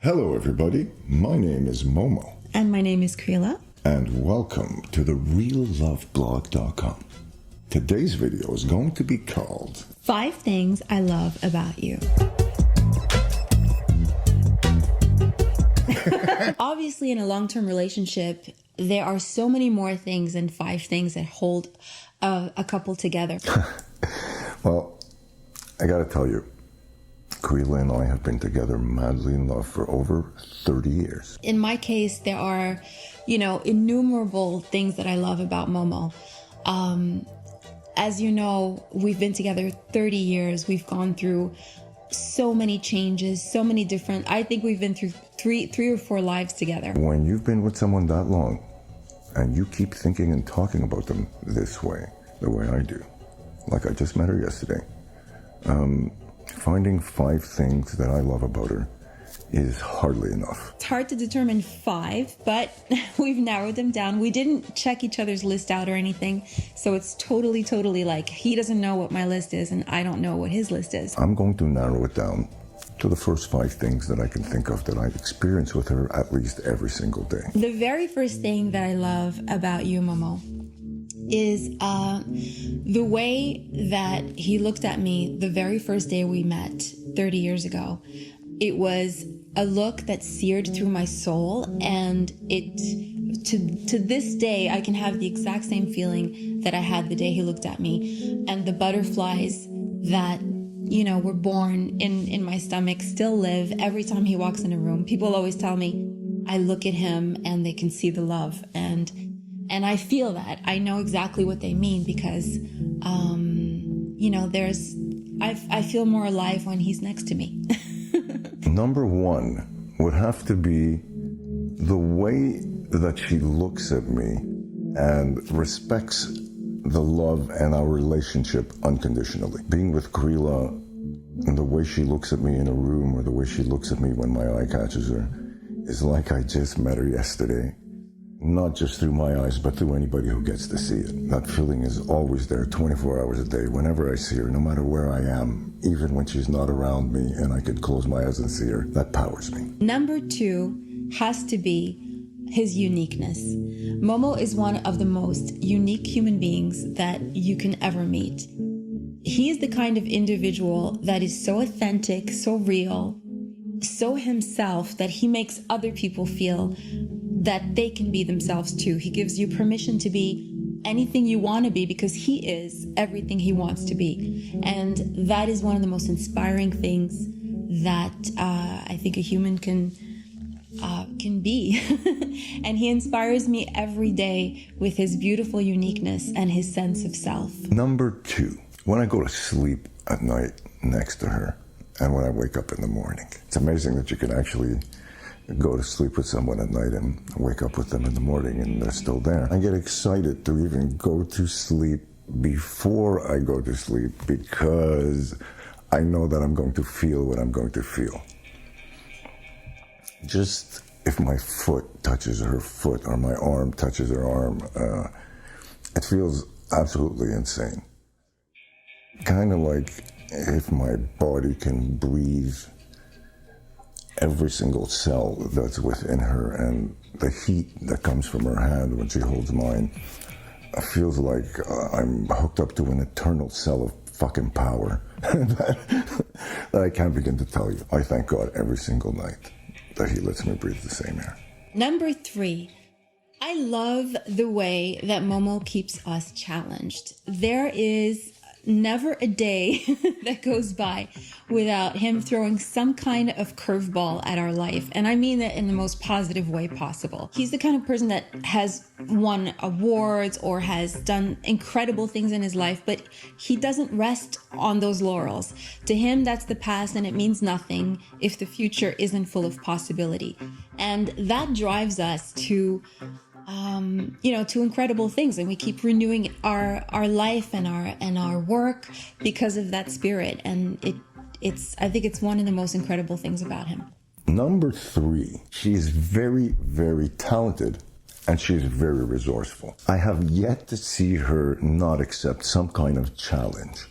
Hello everybody, my name is Momo. And my name is Krila. And welcome to TheRealLoveBlog.com. Today's video is going to be called 5 Things I Love About You. Obviously, in a long-term relationship, there are so many more things than 5 things that hold a couple together. Well, I gotta tell you, Krila and I have been together madly in love for over 30 years. In my case, there are, innumerable things that I love about Momo. As you know, we've been together 30 years. We've gone through so many changes, so many different, I think we've been through three or four lives together. When you've been with someone that long and you keep thinking and talking about them this way, the way I do, like I just met her yesterday, finding 5 things that I love about her is hardly enough. It's hard to determine 5, but we've narrowed them down. We didn't check each other's list out or anything, so it's totally like he doesn't know what my list is and I don't know what his list is. I'm going to narrow it down to the first 5 things that I can think of that I've experienced with her at least every single day. The very first thing that I love about you, Momo, is the way that he looked at me the very first day we met 30 years ago. It was a look that seared through my soul, and to this day I can have the exact same feeling that I had the day he looked at me, and the butterflies that were born in my stomach still live every time he walks in a room. People always tell me I look at him and they can see the love, and I feel that. I know exactly what they mean because, I feel more alive when he's next to me. Number 1 would have to be the way that she looks at me and respects the love and our relationship unconditionally. Being with Krila and the way she looks at me in a room or the way she looks at me when my eye catches her is like I just met her yesterday. Not just through my eyes, but through anybody who gets to see it. That feeling is always there 24 hours a day, whenever I see her, no matter where I am, even when she's not around me and I could close my eyes and see her. That powers me. Number 2 has to be his uniqueness. Momo is one of the most unique human beings that you can ever meet. He is the kind of individual that is so authentic, so real, so himself that he makes other people feel that they can be themselves too. He gives you permission to be anything you want to be because he is everything he wants to be. And that is one of the most inspiring things that I think a human can be. And he inspires me every day with his beautiful uniqueness and his sense of self. Number 2, when I go to sleep at night next to her and when I wake up in the morning. It's amazing that you can actually go to sleep with someone at night and wake up with them in the morning and they're still there. I get excited to even go to sleep before I go to sleep because I know that I'm going to feel what I'm going to feel. Just if my foot touches her foot or my arm touches her arm, it feels absolutely insane. Kind of like if my body can breathe every single cell that's within her, and the heat that comes from her hand when she holds mine feels like I'm hooked up to an eternal cell of fucking power that I can't begin to tell you. I thank God every single night that he lets me breathe the same air. Number 3, I love the way that Momo keeps us challenged. There is never a day that goes by without him throwing some kind of curveball at our life. And I mean that in the most positive way possible. He's the kind of person that has won awards or has done incredible things in his life, but he doesn't rest on those laurels. To him, that's the past and it means nothing if the future isn't full of possibility. And that drives us to to incredible things, and we keep renewing our life and our work because of that spirit, and I think it's one of the most incredible things about him. Number 3, she's very, very talented and she's very resourceful. I have yet to see her not accept some kind of challenge.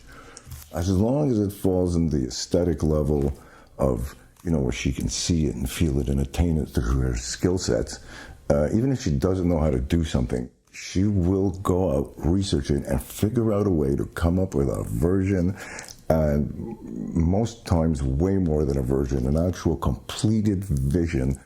As long as it falls in the aesthetic level of you know, where she can see it and feel it and attain it through her skill sets. Even if she doesn't know how to do something, she will go out, research it, and figure out a way to come up with a version, and most times way more than a version, an actual completed vision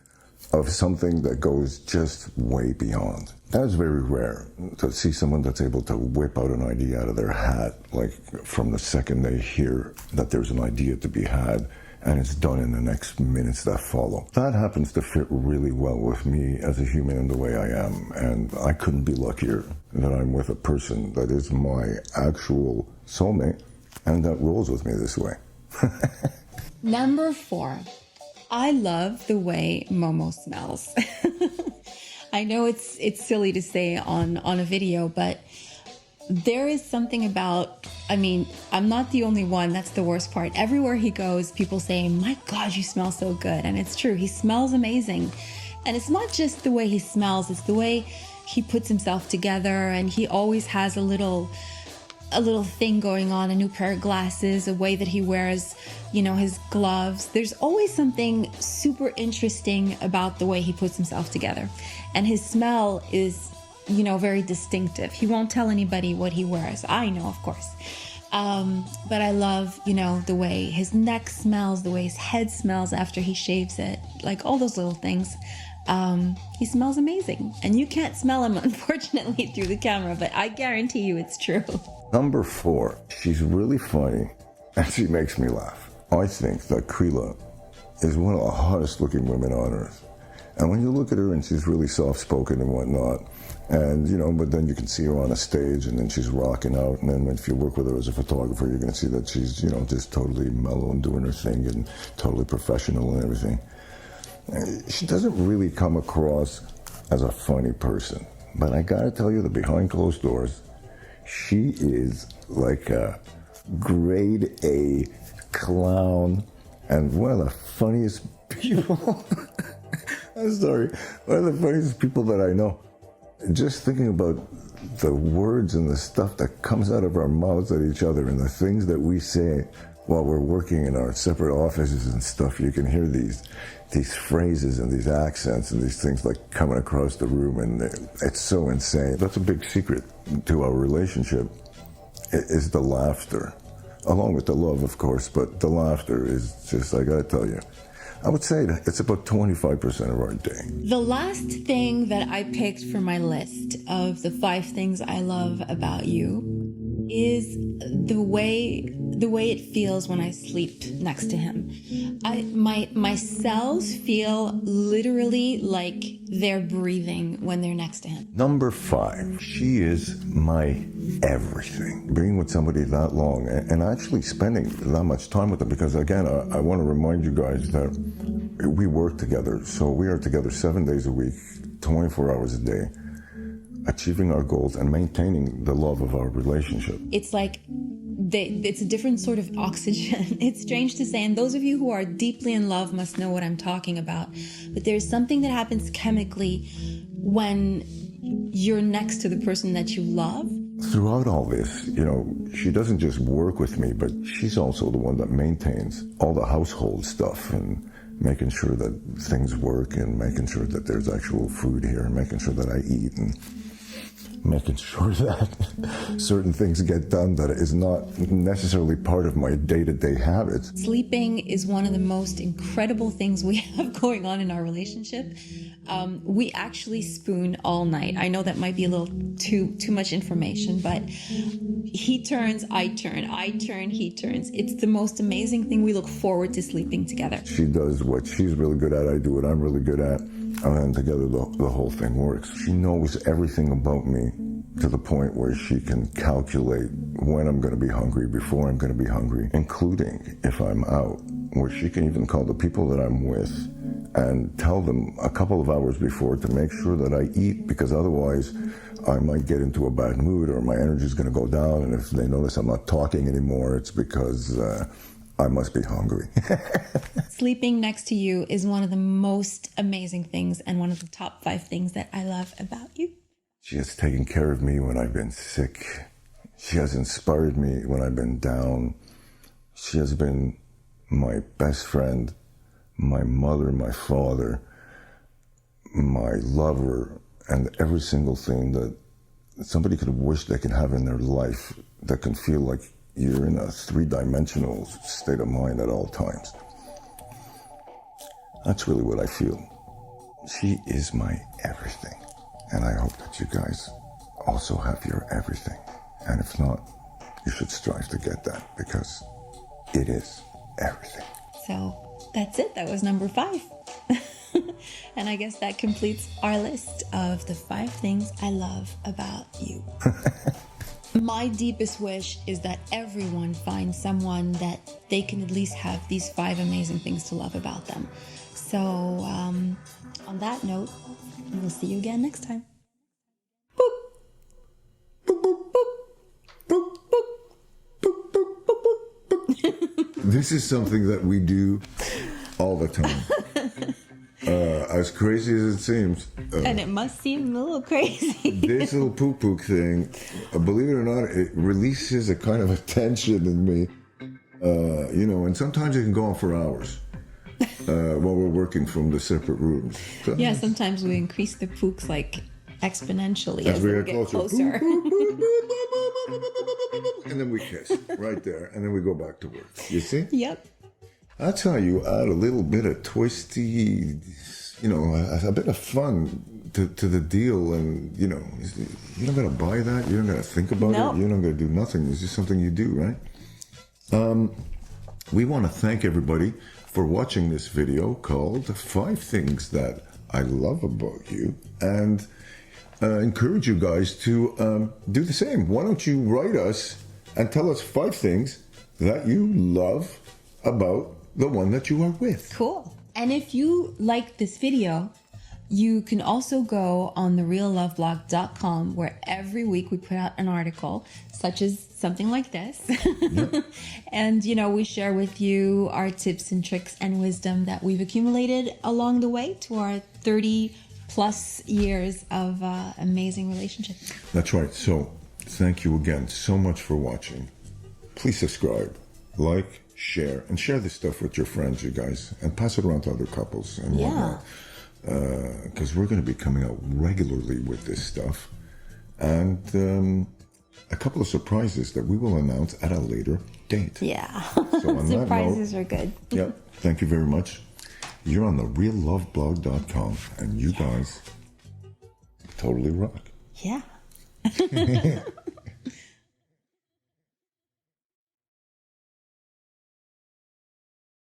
of something that goes just way beyond. That's very rare, to see someone that's able to whip out an idea out of their hat, like from the second they hear that there's an idea to be had, and it's done in the next minutes that follow. That happens to fit really well with me as a human and the way I am, and I couldn't be luckier that I'm with a person that is my actual soulmate and that rolls with me this way. Number 4, I love the way Momo smells. I know it's silly to say on a video, but there is something about, I mean, I'm not the only one. That's the worst part. Everywhere he goes, people say, my God, you smell so good. And it's true. He smells amazing. And it's not just the way he smells. It's the way he puts himself together. And he always has a little thing going on, a new pair of glasses, a way that he wears, you know, his gloves. There's always something super interesting about the way he puts himself together. And his smell is, you know, very distinctive. He won't tell anybody what he wears. I know, of course. But I love, you know, the way his neck smells, the way his head smells after he shaves it, like all those little things. He smells amazing. And you can't smell him, unfortunately, through the camera, but I guarantee you it's true. Number 4, she's really funny and she makes me laugh. I think that Krila is one of the hottest looking women on earth. And when you look at her and she's really soft-spoken and whatnot, and, you know, but then you can see her on a stage and then she's rocking out. And then if you work with her as a photographer, you're going to see that she's, you know, just totally mellow and doing her thing and totally professional and everything. She doesn't really come across as a funny person. But I got to tell you that behind closed doors, she is like a grade A clown and one of the funniest people. I'm sorry, one of the funniest people that I know. Just thinking about the words and the stuff that comes out of our mouths at each other and the things that we say while we're working in our separate offices and stuff, you can hear these phrases and these accents and these things like coming across the room, and it's so insane. That's a big secret to our relationship, is the laughter, along with the love, of course, but the laughter is just, I gotta tell you, I would say that it's about 25% of our day. The last thing that I picked for my list of the 5 things I love about you is the way it feels when I sleep next to him. My cells feel literally like they're breathing when they're next to him. Number 5, she is my everything. Being with somebody that long and actually spending that much time with them, because again, I want to remind you guys that we work together. So we are together 7 days a week, 24 hours a day, achieving our goals and maintaining the love of our relationship. It's like it's a different sort of oxygen. It's strange to say, and those of you who are deeply in love must know what I'm talking about. But there's something that happens chemically when you're next to the person that you love. Throughout all this, you know, she doesn't just work with me, but she's also the one that maintains all the household stuff and making sure that things work and making sure that there's actual food here and making sure that I eat and making sure that certain things get done that is not necessarily part of my day-to-day habits. Sleeping is one of the most incredible things we have going on in our relationship. We actually spoon all night. I know that might be a little too much information, but he turns, I turn, he turns. It's the most amazing thing. We look forward to sleeping together. She does what she's really good at, I do what I'm really good at, and together the whole thing works. She knows everything about me to the point where she can calculate when I'm going to be hungry, before I'm going to be hungry, including if I'm out, where she can even call the people that I'm with and tell them a couple of hours before to make sure that I eat, because otherwise I might get into a bad mood or my energy is going to go down, and if they notice I'm not talking anymore, it's because I must be hungry. Sleeping next to you is one of the most amazing things and one of the top 5 things that I love about you. She has taken care of me when I've been sick. She has inspired me when I've been down. She has been my best friend, my mother, my father, my lover, and every single thing that somebody could wish they could have in their life that can feel like you're in a three-dimensional state of mind at all times. That's really what I feel. She is my everything. And I hope that you guys also have your everything. And if not, you should strive to get that, because it is everything. So that's it. That was number 5. And I guess that completes our list of the 5 things I love about you. My deepest wish is that everyone finds someone that they can at least have these 5 amazing things to love about them. So on that note, we'll see you again next time. This is something that we do all the time. As crazy as it seems. And it must seem a little crazy. This little pook thing, believe it or not, it releases a kind of a tension in me. And sometimes it can go on for hours while we're working from the separate rooms. Yeah, sometimes we increase the pooks like exponentially as we get closer. And then we kiss right there, and then we go back to work. You see? Yep. That's how you add a little bit of twisty, a bit of fun to the deal. And, you don't got to buy that. You don't got to think about it. You don't got to do nothing. It's just something you do, right? We want to thank everybody for watching this video called 5 Things That I Love About You, and encourage you guys to do the same. Why don't you write us and tell us 5 things that you love about the one that you are with. Cool. And if you like this video, you can also go on TheRealLoveBlog.com, where every week we put out an article, such as something like this. Yep. And, we share with you our tips and tricks and wisdom that we've accumulated along the way to our 30 plus years of amazing relationship. That's right. So thank you again so much for watching. Please subscribe, like, share, and share this stuff with your friends, you guys, and pass it around to other couples and whatnot. Because we're going to be coming out regularly with this stuff, and a couple of surprises that we will announce at a later date. Yeah. So on surprises that note, are good. Yep. Thank you very much. You're on TheRealLoveBlog.com, and you guys totally rock. Yeah.